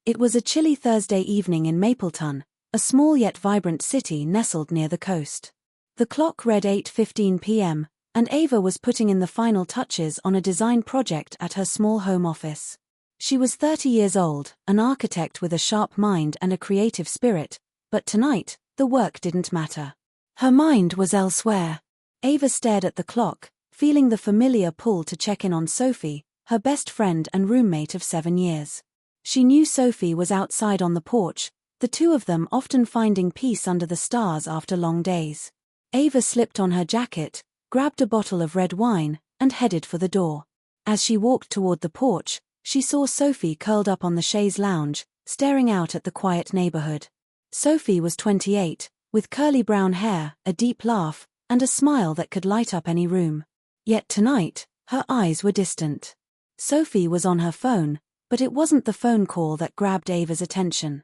It was a chilly Thursday evening in Mapleton, a small yet vibrant city nestled near the coast. The clock read 8:15 p.m., and Ava was putting in the final touches on a design project at her small home office. She was 30 years old, an architect with a sharp mind and a creative spirit, but tonight, the work didn't matter. Her mind was elsewhere. Ava stared at the clock, feeling the familiar pull to check in on Sophie, her best friend and roommate of 7 years. She knew Sophie was outside on the porch, the two of them often finding peace under the stars after long days. Ava slipped on her jacket, grabbed a bottle of red wine, and headed for the door. As she walked toward the porch, she saw Sophie curled up on the chaise lounge, staring out at the quiet neighborhood. Sophie was 28, with curly brown hair, a deep laugh, and a smile that could light up any room. Yet tonight, her eyes were distant. Sophie was on her phone, but it wasn't the phone call that grabbed Ava's attention.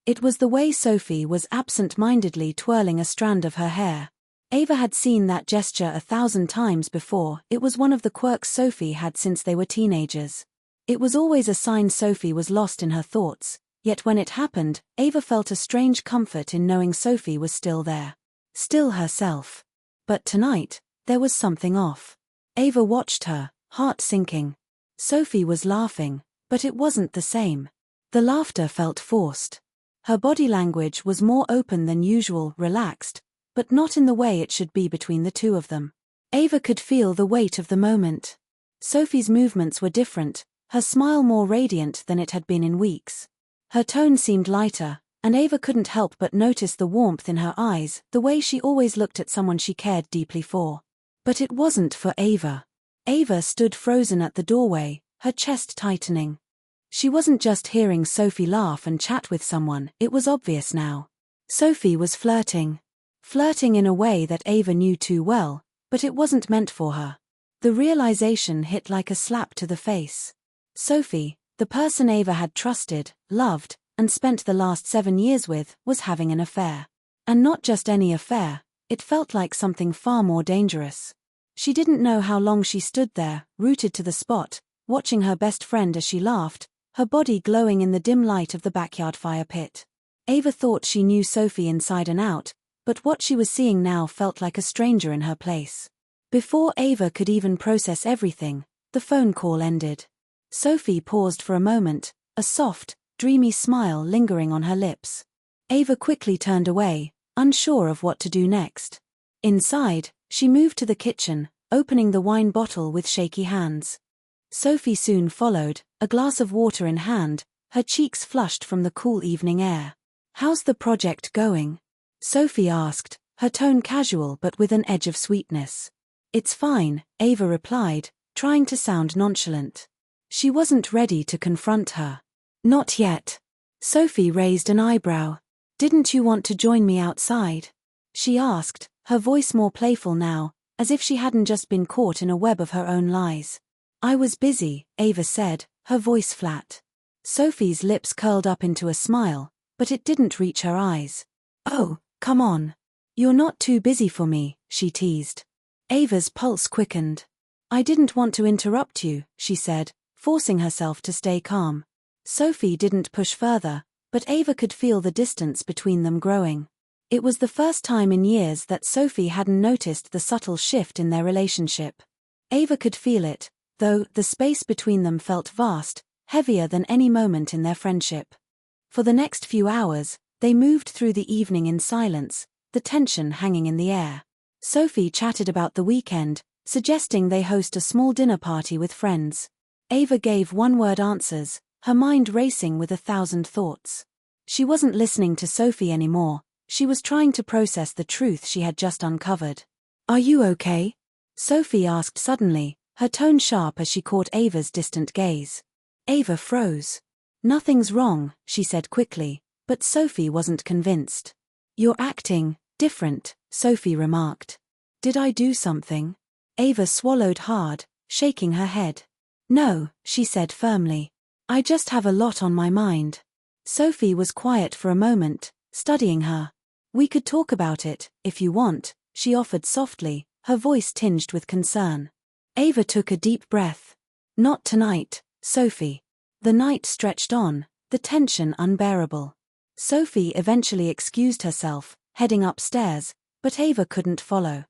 It was the way Sophie was absent-mindedly twirling a strand of her hair. Ava had seen that gesture 1,000 times before. It was one of the quirks Sophie had since they were teenagers. It was always a sign Sophie was lost in her thoughts, yet when it happened, Ava felt a strange comfort in knowing Sophie was still there. Still herself. But tonight, there was something off. Ava watched her, heart sinking. Sophie was laughing, but it wasn't the same. The laughter felt forced. Her body language was more open than usual, relaxed, but not in the way it should be between the two of them. Ava could feel the weight of the moment. Sophie's movements were different, her smile more radiant than it had been in weeks. Her tone seemed lighter, and Ava couldn't help but notice the warmth in her eyes, the way she always looked at someone she cared deeply for. But it wasn't for Ava. Ava stood frozen at the doorway, her chest tightening. She wasn't just hearing Sophie laugh and chat with someone, it was obvious now. Sophie was flirting. Flirting in a way that Ava knew too well, but it wasn't meant for her. The realization hit like a slap to the face. Sophie, the person Ava had trusted, loved, and spent the last 7 years with, was having an affair. And not just any affair, it felt like something far more dangerous. She didn't know how long she stood there, rooted to the spot, watching her best friend as she laughed, her body glowing in the dim light of the backyard fire pit. Ava thought she knew Sophie inside and out, but what she was seeing now felt like a stranger in her place. Before Ava could even process everything, the phone call ended. Sophie paused for a moment, a soft, dreamy smile lingering on her lips. Ava quickly turned away, unsure of what to do next. Inside, she moved to the kitchen, opening the wine bottle with shaky hands. Sophie soon followed, a glass of water in hand, her cheeks flushed from the cool evening air. "How's the project going?" Sophie asked, her tone casual but with an edge of sweetness. "It's fine," Ava replied, trying to sound nonchalant. She wasn't ready to confront her. "Not yet." Sophie raised an eyebrow. "Didn't you want to join me outside?" she asked, her voice more playful now, as if she hadn't just been caught in a web of her own lies. "I was busy," Ava said, her voice flat. Sophie's lips curled up into a smile, but it didn't reach her eyes. "Oh, come on. You're not too busy for me," she teased. Ava's pulse quickened. "I didn't want to interrupt you," she said, forcing herself to stay calm. Sophie didn't push further, but Ava could feel the distance between them growing. It was the first time in years that Sophie hadn't noticed the subtle shift in their relationship. Ava could feel it, though the space between them felt vast, heavier than any moment in their friendship. For the next few hours, they moved through the evening in silence, the tension hanging in the air. Sophie chatted about the weekend, suggesting they host a small dinner party with friends. Ava gave one-word answers, her mind racing with 1,000 thoughts. She wasn't listening to Sophie anymore, she was trying to process the truth she had just uncovered. "Are you okay?" Sophie asked suddenly, her tone sharp as she caught Ava's distant gaze. Ava froze. "Nothing's wrong," she said quickly, but Sophie wasn't convinced. "You're acting different," Sophie remarked. "Did I do something?" Ava swallowed hard, shaking her head. "No," she said firmly. "I just have a lot on my mind." Sophie was quiet for a moment, studying her. "We could talk about it, if you want," she offered softly, her voice tinged with concern. Ava took a deep breath. "Not tonight, Sophie." The night stretched on, the tension unbearable. Sophie eventually excused herself, heading upstairs, but Ava couldn't follow.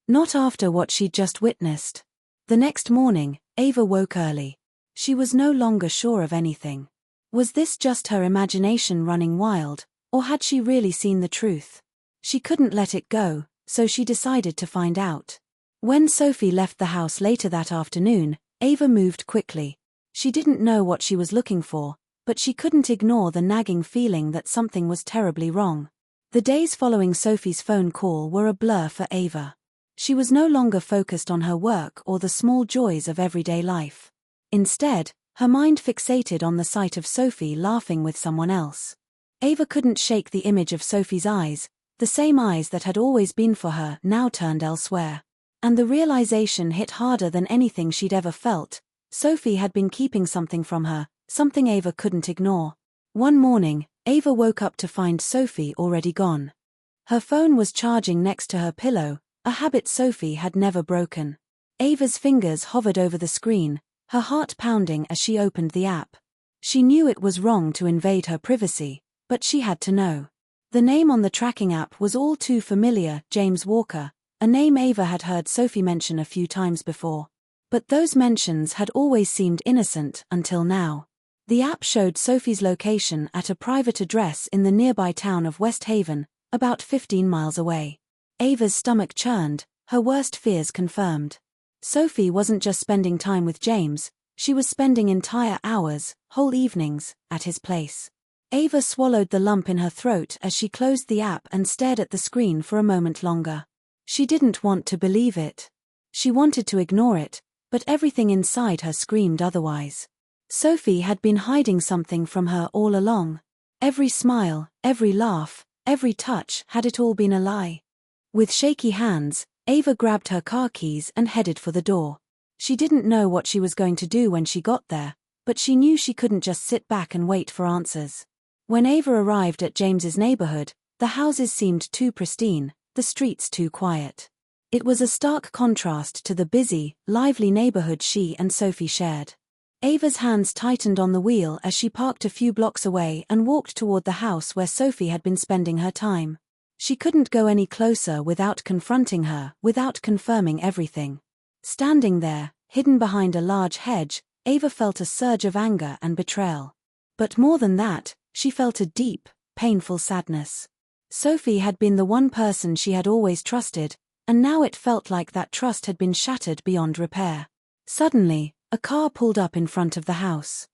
Not after what she'd just witnessed. The next morning, Ava woke early. She was no longer sure of anything. Was this just her imagination running wild, or had she really seen the truth? She couldn't let it go, so she decided to find out. When Sophie left the house later that afternoon, Ava moved quickly. She didn't know what she was looking for, but she couldn't ignore the nagging feeling that something was terribly wrong. The days following Sophie's phone call were a blur for Ava. She was no longer focused on her work or the small joys of everyday life. Instead, her mind fixated on the sight of Sophie laughing with someone else. Ava couldn't shake the image of Sophie's eyes, the same eyes that had always been for her now turned elsewhere. And the realization hit harder than anything she'd ever felt. Sophie had been keeping something from her, something Ava couldn't ignore. One morning, Ava woke up to find Sophie already gone. Her phone was charging next to her pillow, a habit Sophie had never broken. Ava's fingers hovered over the screen, her heart pounding as she opened the app. She knew it was wrong to invade her privacy, but she had to know. The name on the tracking app was all too familiar, James Walker, a name Ava had heard Sophie mention a few times before. But those mentions had always seemed innocent until now. The app showed Sophie's location at a private address in the nearby town of West Haven, about 15 miles away. Ava's stomach churned, her worst fears confirmed. Sophie wasn't just spending time with James, she was spending entire hours, whole evenings, at his place. Ava swallowed the lump in her throat as she closed the app and stared at the screen for a moment longer. She didn't want to believe it. She wanted to ignore it, but everything inside her screamed otherwise. Sophie had been hiding something from her all along. Every smile, every laugh, every touch, had it all been a lie? With shaky hands, Ava grabbed her car keys and headed for the door. She didn't know what she was going to do when she got there, but she knew she couldn't just sit back and wait for answers. When Ava arrived at James's neighborhood, the houses seemed too pristine, the streets too quiet. It was a stark contrast to the busy, lively neighborhood she and Sophie shared. Ava's hands tightened on the wheel as she parked a few blocks away and walked toward the house where Sophie had been spending her time. She couldn't go any closer without confronting her, without confirming everything. Standing there, hidden behind a large hedge, Ava felt a surge of anger and betrayal. But more than that, she felt a deep, painful sadness. Sophie had been the one person she had always trusted, and now it felt like that trust had been shattered beyond repair. Suddenly, a car pulled up in front of the house.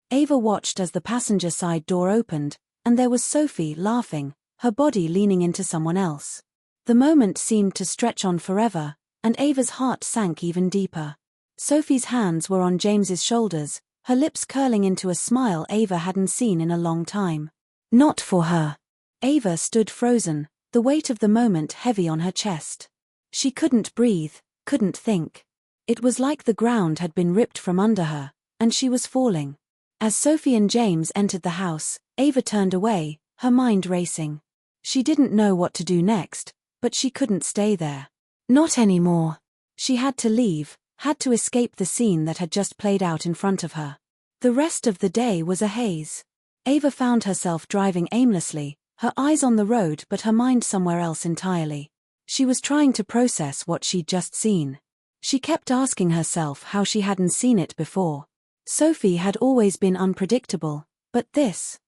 Ava watched as the passenger side door opened, and there was Sophie laughing, her body leaning into someone else. The moment seemed to stretch on forever, and Ava's heart sank even deeper. Sophie's hands were on James's shoulders, her lips curling into a smile Ava hadn't seen in a long time. Not for her. Ava stood frozen, the weight of the moment heavy on her chest. She couldn't breathe, couldn't think. It was like the ground had been ripped from under her, and she was falling. As Sophie and James entered the house, Ava turned away, her mind racing. She didn't know what to do next, but she couldn't stay there. Not anymore. She had to leave, had to escape the scene that had just played out in front of her. The rest of the day was a haze. Ava found herself driving aimlessly, her eyes on the road but her mind somewhere else entirely. She was trying to process what she'd just seen. She kept asking herself how she hadn't seen it before. Sophie had always been unpredictable, but this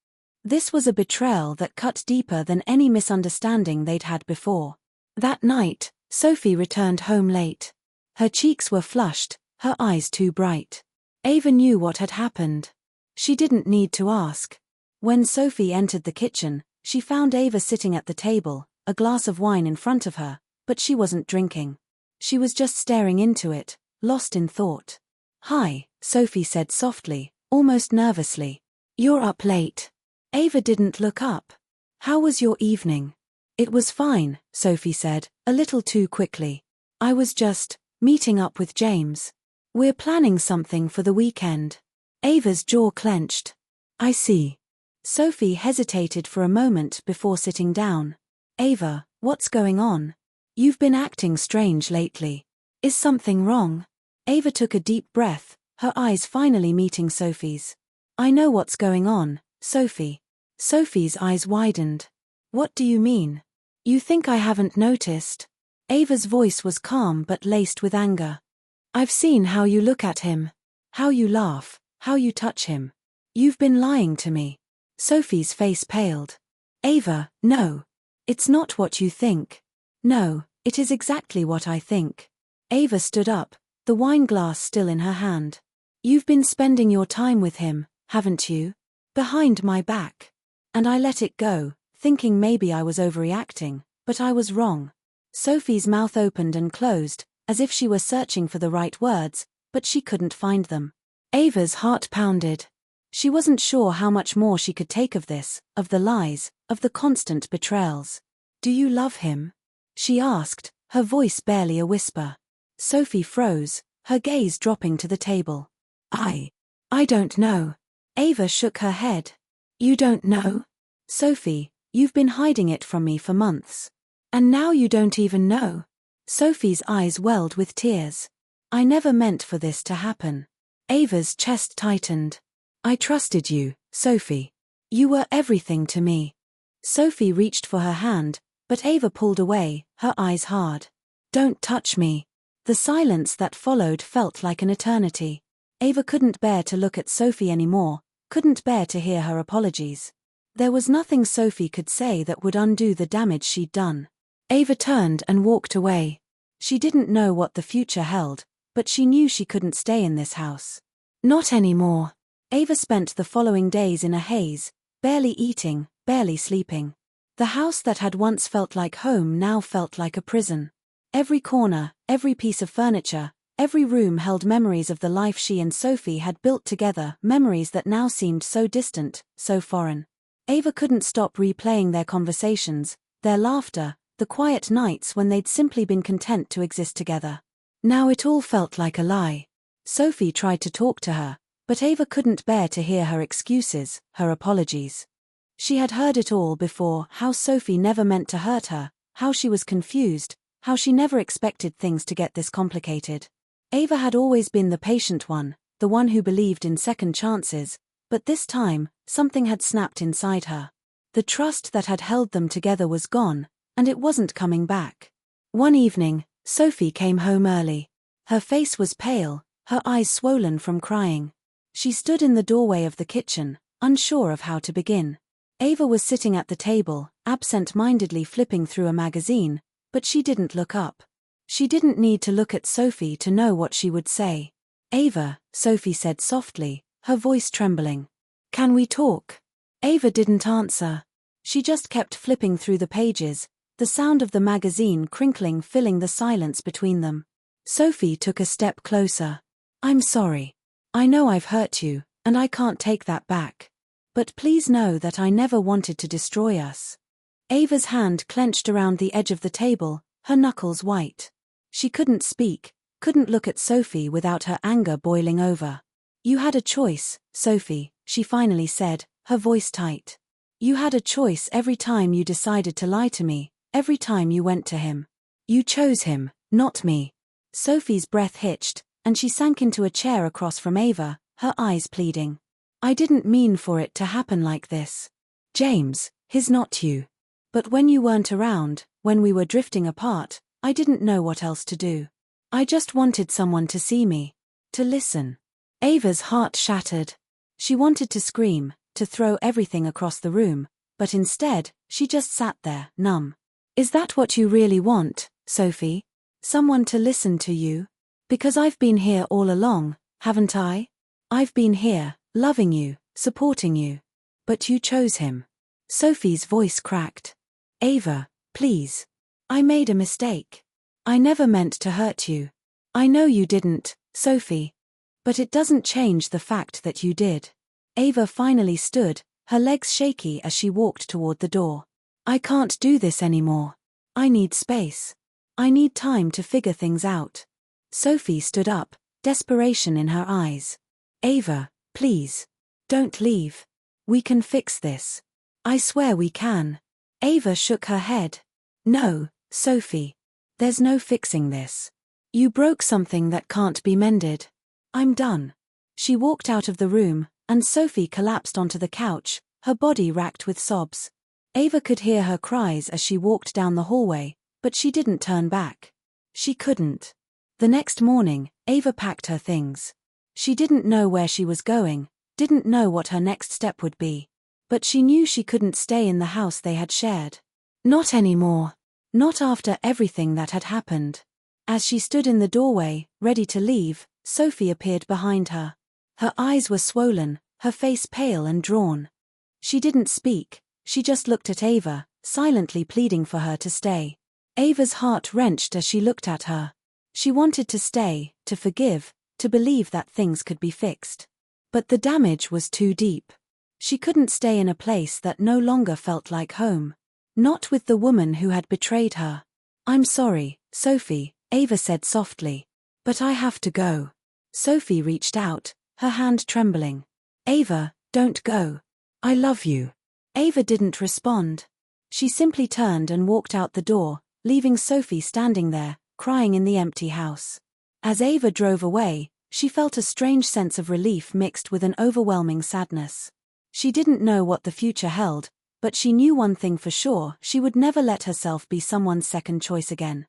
was a betrayal that cut deeper than any misunderstanding they'd had before. That night, Sophie returned home late. Her cheeks were flushed, her eyes too bright. Ava knew what had happened. She didn't need to ask. When Sophie entered the kitchen, she found Ava sitting at the table, a glass of wine in front of her, but she wasn't drinking. She was just staring into it, lost in thought. "Hi," Sophie said softly, almost nervously. "You're up late." Ava didn't look up. "How was your evening?" "It was fine," Sophie said, a little too quickly. "I was just meeting up with James. We're planning something for the weekend." Ava's jaw clenched. "I see." Sophie hesitated for a moment before sitting down. "Ava, what's going on? You've been acting strange lately. Is something wrong?" Ava took a deep breath, her eyes finally meeting Sophie's. "I know what's going on," Sophie. Sophie's eyes widened. What do you mean? You think I haven't noticed? Ava's voice was calm but laced with anger. I've seen how you look at him. How you laugh, how you touch him. You've been lying to me. Sophie's face paled. Ava, no. It's not what you think. No, it is exactly what I think. Ava stood up, the wine glass still in her hand. You've been spending your time with him, haven't you? Behind my back. And I let it go, thinking maybe I was overreacting, but I was wrong. Sophie's mouth opened and closed, as if she were searching for the right words, but she couldn't find them. Ava's heart pounded. She wasn't sure how much more she could take of this, of the lies, of the constant betrayals. Do you love him? She asked, her voice barely a whisper. Sophie froze, her gaze dropping to the table. I don't know. Ava shook her head. You don't know? Sophie, you've been hiding it from me for months. And now you don't even know. Sophie's eyes welled with tears. I never meant for this to happen. Ava's chest tightened. I trusted you, Sophie. You were everything to me. Sophie reached for her hand, but Ava pulled away, her eyes hard. Don't touch me. The silence that followed felt like an eternity. Ava couldn't bear to look at Sophie anymore, couldn't bear to hear her apologies. There was nothing Sophie could say that would undo the damage she'd done. Ava turned and walked away. She didn't know what the future held, but she knew she couldn't stay in this house. Not anymore. Ava spent the following days in a haze, barely eating, barely sleeping. The house that had once felt like home now felt like a prison. Every corner, every piece of furniture, every room held memories of the life she and Sophie had built together, memories that now seemed so distant, so foreign. Ava couldn't stop replaying their conversations, their laughter, the quiet nights when they'd simply been content to exist together. Now it all felt like a lie. Sophie tried to talk to her, but Ava couldn't bear to hear her excuses, her apologies. She had heard it all before, how Sophie never meant to hurt her, how she was confused, how she never expected things to get this complicated. Ava had always been the patient one, the one who believed in second chances, but this time, something had snapped inside her. The trust that had held them together was gone, and it wasn't coming back. One evening, Sophie came home early. Her face was pale, her eyes swollen from crying. She stood in the doorway of the kitchen, unsure of how to begin. Ava was sitting at the table, absent-mindedly flipping through a magazine, but she didn't look up. She didn't need to look at Sophie to know what she would say. Ava, Sophie said softly, her voice trembling. Can we talk? Ava didn't answer. She just kept flipping through the pages, the sound of the magazine crinkling filling the silence between them. Sophie took a step closer. I'm sorry. I know I've hurt you, and I can't take that back. But please know that I never wanted to destroy us. Ava's hand clenched around the edge of the table, her knuckles white. She couldn't speak, couldn't look at Sophie without her anger boiling over. You had a choice, Sophie, she finally said, her voice tight. You had a choice every time you decided to lie to me, every time you went to him. You chose him, not me. Sophie's breath hitched, and she sank into a chair across from Ava, her eyes pleading. I didn't mean for it to happen like this. James, he's not you. But when you weren't around, when we were drifting apart, I didn't know what else to do. I just wanted someone to see me, to listen. Ava's heart shattered. She wanted to scream, to throw everything across the room, but instead, she just sat there, numb. Is that what you really want, Sophie? Someone to listen to you? Because I've been here all along, haven't I? I've been here, loving you, supporting you. But you chose him. Sophie's voice cracked. Ava, please. I made a mistake. I never meant to hurt you. I know you didn't, Sophie. But it doesn't change the fact that you did. Ava finally stood, her legs shaky as she walked toward the door. I can't do this anymore. I need space. I need time to figure things out. Sophie stood up, desperation in her eyes. Ava, please. Don't leave. We can fix this. I swear we can. Ava shook her head. No, Sophie. There's no fixing this. You broke something that can't be mended. I'm done. She walked out of the room, and Sophie collapsed onto the couch, her body racked with sobs. Ava could hear her cries as she walked down the hallway, but she didn't turn back. She couldn't. The next morning, Ava packed her things. She didn't know where she was going, didn't know what her next step would be. But she knew she couldn't stay in the house they had shared. Not anymore. Not after everything that had happened. As she stood in the doorway, ready to leave, Sophie appeared behind her. Her eyes were swollen, her face pale and drawn. She didn't speak, she just looked at Ava, silently pleading for her to stay. Ava's heart wrenched as she looked at her. She wanted to stay, to forgive, to believe that things could be fixed. But the damage was too deep. She couldn't stay in a place that no longer felt like home. Not with the woman who had betrayed her. "I'm sorry, Sophie," Ava said softly. "But I have to go." Sophie reached out, her hand trembling. "Ava, don't go. I love you." Ava didn't respond. She simply turned and walked out the door, leaving Sophie standing there, crying in the empty house. As Ava drove away, she felt a strange sense of relief mixed with an overwhelming sadness. She didn't know what the future held, but she knew one thing for sure: she would never let herself be someone's second choice again.